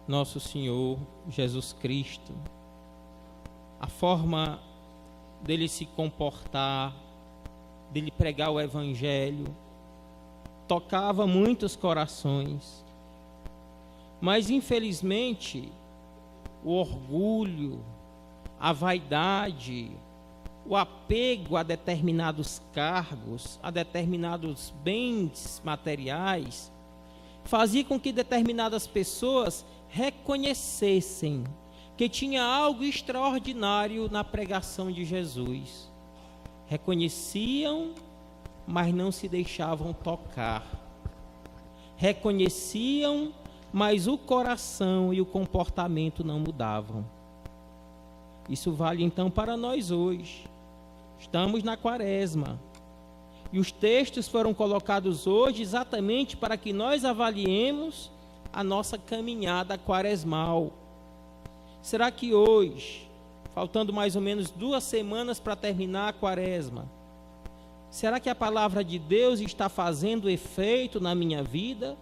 nosso Senhor Jesus Cristo, a forma dele se comportar, dele pregar o Evangelho, tocava muitos corações. Mas infelizmente o orgulho, a vaidade, o apego a determinados cargos, a determinados bens materiais, fazia com que determinadas pessoas reconhecessem que tinha algo extraordinário na pregação de Jesus. Reconheciam, mas não se deixavam tocar. Reconheciam, mas o coração e o comportamento não mudavam. Isso vale então para nós hoje. Estamos na Quaresma. E os textos foram colocados hoje exatamente para que nós avaliemos a nossa caminhada quaresmal. Será que hoje, faltando mais ou menos 2 semanas para terminar a Quaresma, será que a palavra de Deus está fazendo efeito na minha vida?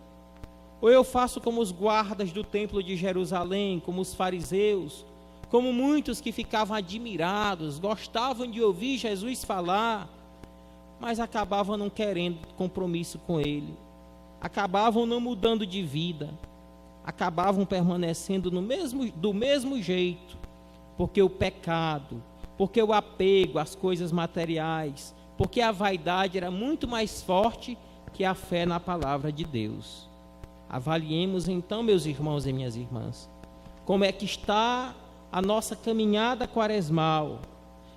Ou eu faço como os guardas do templo de Jerusalém, como os fariseus, como muitos que ficavam admirados, gostavam de ouvir Jesus falar, mas acabavam não querendo compromisso com Ele, acabavam não mudando de vida, acabavam permanecendo do mesmo jeito, porque o pecado, porque o apego às coisas materiais, porque a vaidade era muito mais forte que a fé na palavra de Deus. Avaliemos então, meus irmãos e minhas irmãs, como é que está a nossa caminhada quaresmal,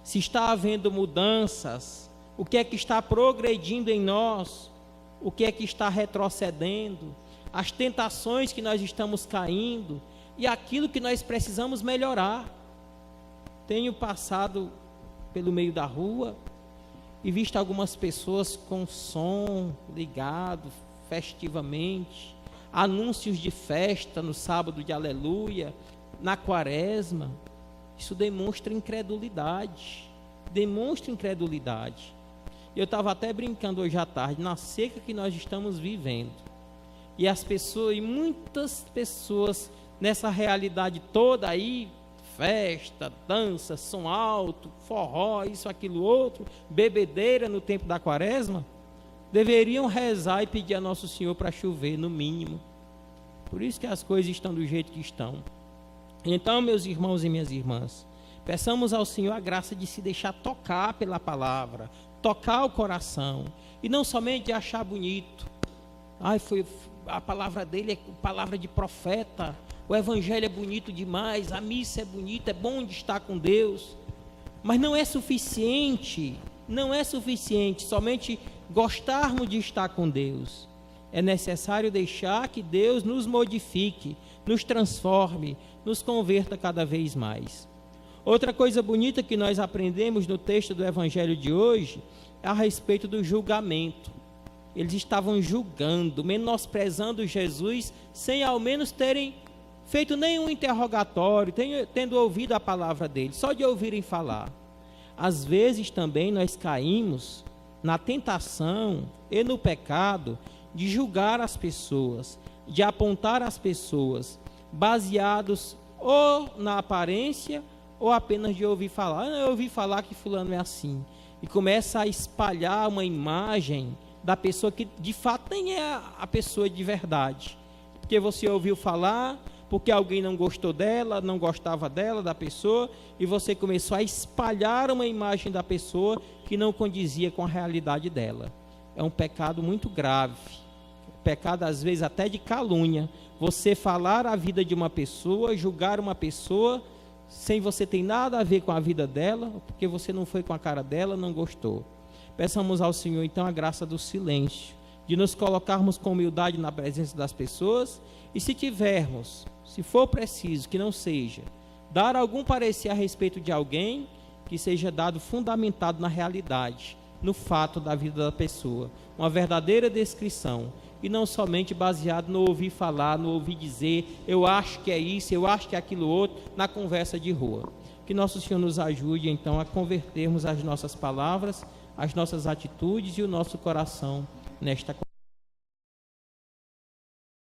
se está havendo mudanças, o que é que está progredindo em nós, o que é que está retrocedendo, as tentações que nós estamos caindo e aquilo que nós precisamos melhorar. Tenho passado pelo meio da rua e visto algumas pessoas com som ligado festivamente, anúncios de festa no sábado de aleluia, na Quaresma. Isso demonstra incredulidade, Eu estava até brincando hoje à tarde, na seca que nós estamos vivendo, e as pessoas, e muitas pessoas nessa realidade toda aí, festa, dança, som alto, forró, isso, aquilo, outro, bebedeira no tempo da Quaresma, deveriam rezar e pedir a Nosso Senhor para chover, no mínimo. Por isso que as coisas estão do jeito que estão. Então, meus irmãos e minhas irmãs, peçamos ao Senhor a graça de se deixar tocar pela palavra, tocar o coração, e não somente achar bonito. A palavra dele é palavra de profeta, o evangelho é bonito demais, a missa é bonita, é bom de estar com Deus, mas não é suficiente somente gostarmos de estar com Deus. É necessário deixar que Deus nos modifique, nos transforme, nos converta cada vez mais. Outra coisa bonita que nós aprendemos no texto do evangelho de hoje é a respeito do julgamento. Eles estavam julgando, menosprezando Jesus, sem ao menos terem feito nenhum interrogatório, tendo ouvido a palavra dele, só de ouvirem falar. Às vezes também nós caímos na tentação e no pecado de julgar as pessoas, de apontar as pessoas, baseados ou na aparência ou apenas de ouvir falar. Eu ouvi falar que fulano é assim, e começa a espalhar uma imagem da pessoa que de fato nem é a pessoa de verdade, porque você ouviu falar, porque alguém não gostou dela, não gostava dela, da pessoa, e você começou a espalhar uma imagem da pessoa que não condizia com a realidade dela. É um pecado muito grave, pecado às vezes até de calúnia, você falar a vida de uma pessoa, julgar uma pessoa, sem você ter nada a ver com a vida dela, porque você não foi com a cara dela, não gostou. Peçamos ao Senhor então a graça do silêncio, de nos colocarmos com humildade na presença das pessoas, e se tivermos, se for preciso, que não seja, dar algum parecer a respeito de alguém, que seja dado fundamentado na realidade, no fato da vida da pessoa, uma verdadeira descrição, e não somente baseado no ouvir falar, no ouvir dizer, eu acho que é isso, eu acho que é aquilo outro, na conversa de rua. Que Nosso Senhor nos ajude então a convertermos as nossas palavras, as nossas atitudes e o nosso coração nesta